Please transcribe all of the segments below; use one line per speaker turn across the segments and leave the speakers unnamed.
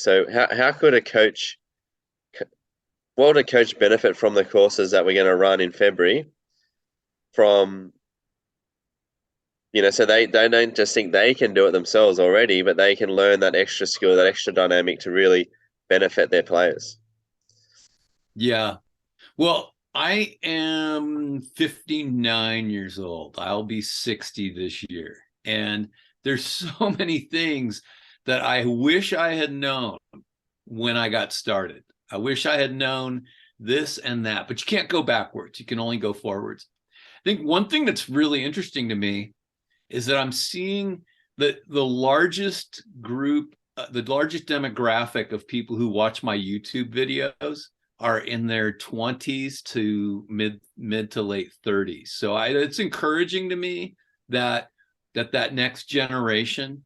So how could a coach, what would a coach benefit from the courses that we're going to run in February from, so they don't just think they can do it themselves already, but they can learn that extra skill, that extra dynamic to really benefit their players.
Yeah. Well, I am 59 years old. I'll be 60 this year. And there's so many things that I wish I had known when I got started. I wish I had known this and that, but you can't go backwards. You can only go forwards. I think one thing that's really interesting to me is that I'm seeing that the largest group, the largest demographic of people who watch my YouTube videos are in their 20s to mid to late 30s. So it's encouraging to me that that next generation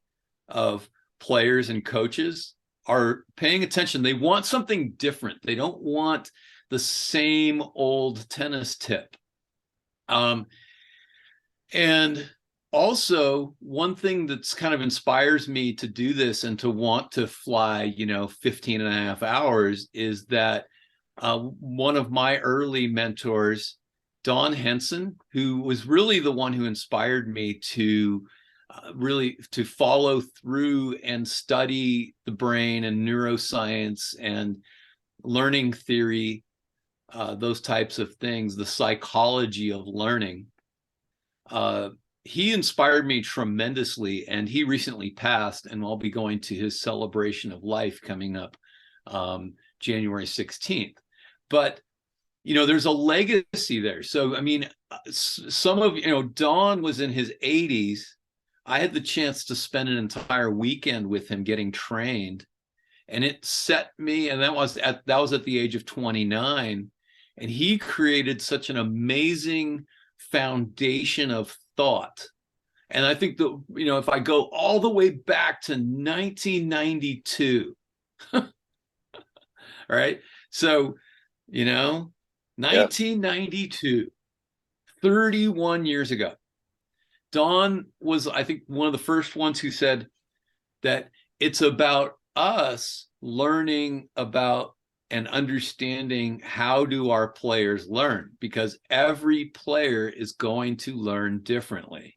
of players and coaches are paying attention. They want something different. They don't want the same old tennis tip. And also, one thing that's kind of inspires me to do this and to want to fly, 15 and a half hours is that one of my early mentors, Don Henson, who was really the one who inspired me to really to follow through and study the brain and neuroscience and learning theory, those types of things, the psychology of learning. He inspired me tremendously, and he recently passed, and I'll be going to his celebration of life coming up January 16th. But there's a legacy there. So I mean, some of Don was in his 80s. I had the chance to spend an entire weekend with him getting trained, and it set me. And that was at the age of 29, and he created such an amazing foundation of thought. And I think that if I go all the way back to 1992, all right, so 1992, 31 years ago, Don was, I think, one of the first ones who said that it's about us learning about and understanding how do our players learn, because every player is going to learn differently.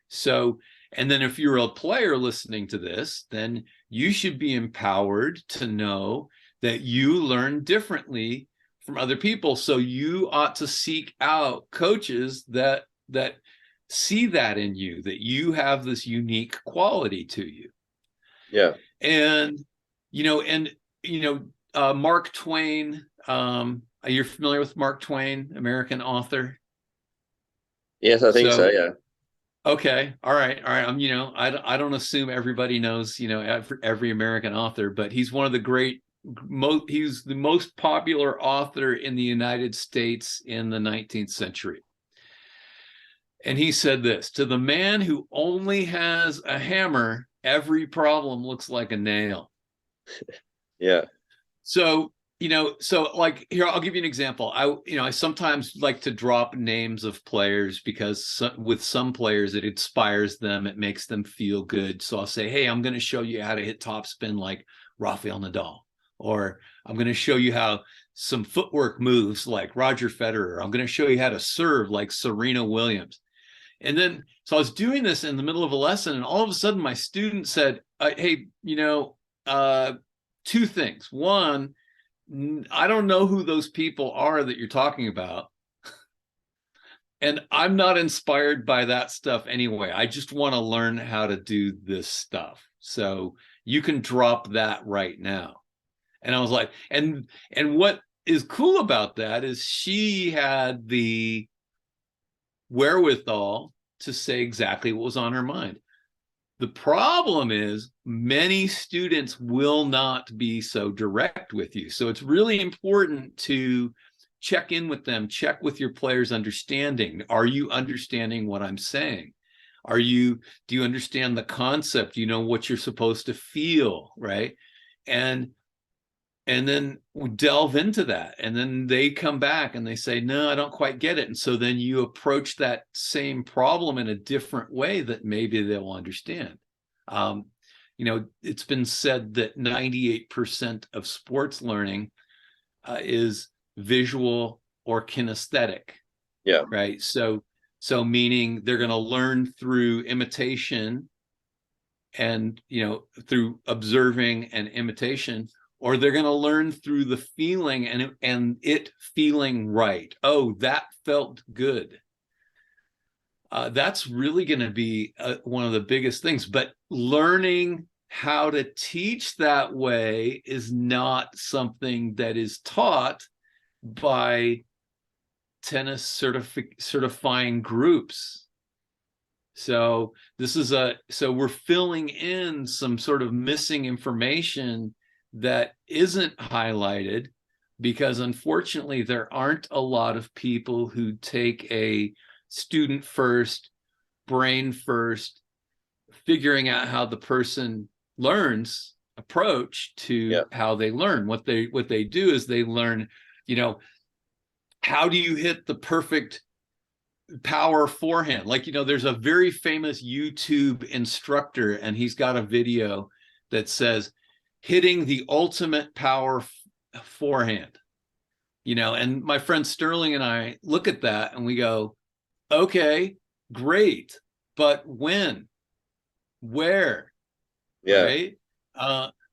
So, and then if you're a player listening to this, then you should be empowered to know that you learn differently from other people. So you ought to seek out coaches that see that in you, that you have this unique quality to you.
Yeah.
And Mark Twain, you're familiar with Mark Twain, American author?
Yes, I think so. Yeah.
Okay. All right. I don't assume everybody knows, every American author, but he's one of the great, he's the most popular author in the United States in the 19th century. And he said this: to the man who only has a hammer, every problem looks like a nail.
Yeah.
So, like here, I'll give you an example. I sometimes like to drop names of players because with some players it inspires them, it makes them feel good. So I'll say, hey, I'm going to show you how to hit topspin like Rafael Nadal, or I'm going to show you how some footwork moves like Roger Federer. I'm going to show you how to serve like Serena Williams. And then, so I was doing this in the middle of a lesson, and all of a sudden my student said, hey, two things. One, I don't know who those people are that you're talking about. And I'm not inspired by that stuff anyway. I just want to learn how to do this stuff. So you can drop that right now. And I was like, and what is cool about that is she had the wherewithal to say exactly what was on her mind. The problem is many students will not be so direct with you. So it's really important to check in with them, check with your players' understanding. Are you understanding what I'm saying? Do you understand the concept? You know what you're supposed to feel, right? And then we delve into that, and then they come back and they say, no, I don't quite get it. And so then you approach that same problem in a different way that maybe they'll understand. it's been said that 98% of sports learning is visual or kinesthetic.
Yeah.
Right. So meaning they're going to learn through imitation and, through observing and imitation, or they're going to learn through the feeling and it feeling right. Oh, that felt good. That's really going to be one of the biggest things. But learning how to teach that way is not something that is taught by tennis certifying groups. So we're filling in some sort of missing information that isn't highlighted, because unfortunately there aren't a lot of people who take a student first, brain first, figuring out how the person learns approach to how they learn. What they do is they learn, how do you hit the perfect power forehand? Like, there's a very famous YouTube instructor, and he's got a video that says hitting the ultimate power forehand. And my friend Sterling and I look at that and we go, okay, great, but when, where, right?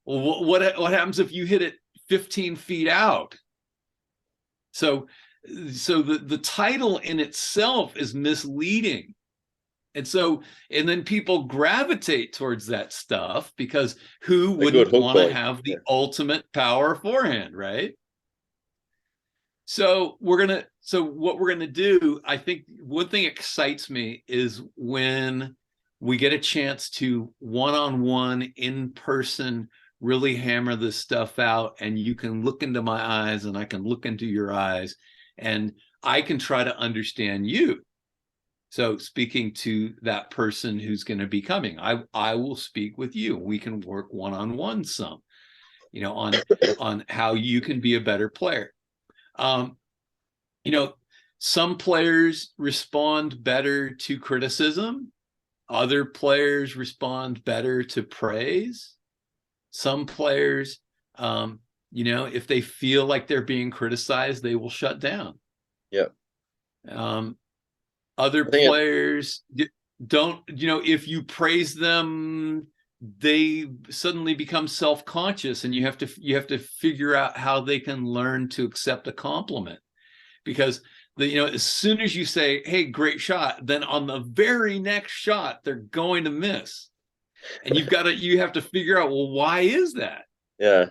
What happens if you hit it 15 feet out? So the title in itself is misleading. And then people gravitate towards that stuff, because who wouldn't want to have the ultimate power forehand, right? So what we're gonna do, I think one thing excites me is when we get a chance to one-on-one, in person, really hammer this stuff out, and you can look into my eyes and I can look into your eyes and I can try to understand you. So speaking to that person who's going to be coming, I will speak with you. We can work one-on-one some, on how you can be a better player. Some players respond better to criticism. Other players respond better to praise. Some players, if they feel like they're being criticized, they will shut down.
Yeah.
Other players don't, if you praise them, they suddenly become self-conscious, and you have to figure out how they can learn to accept a compliment. Because as soon as you say, hey, great shot, then on the very next shot, they're going to miss. And you have to figure out, well, why is that?
Yeah.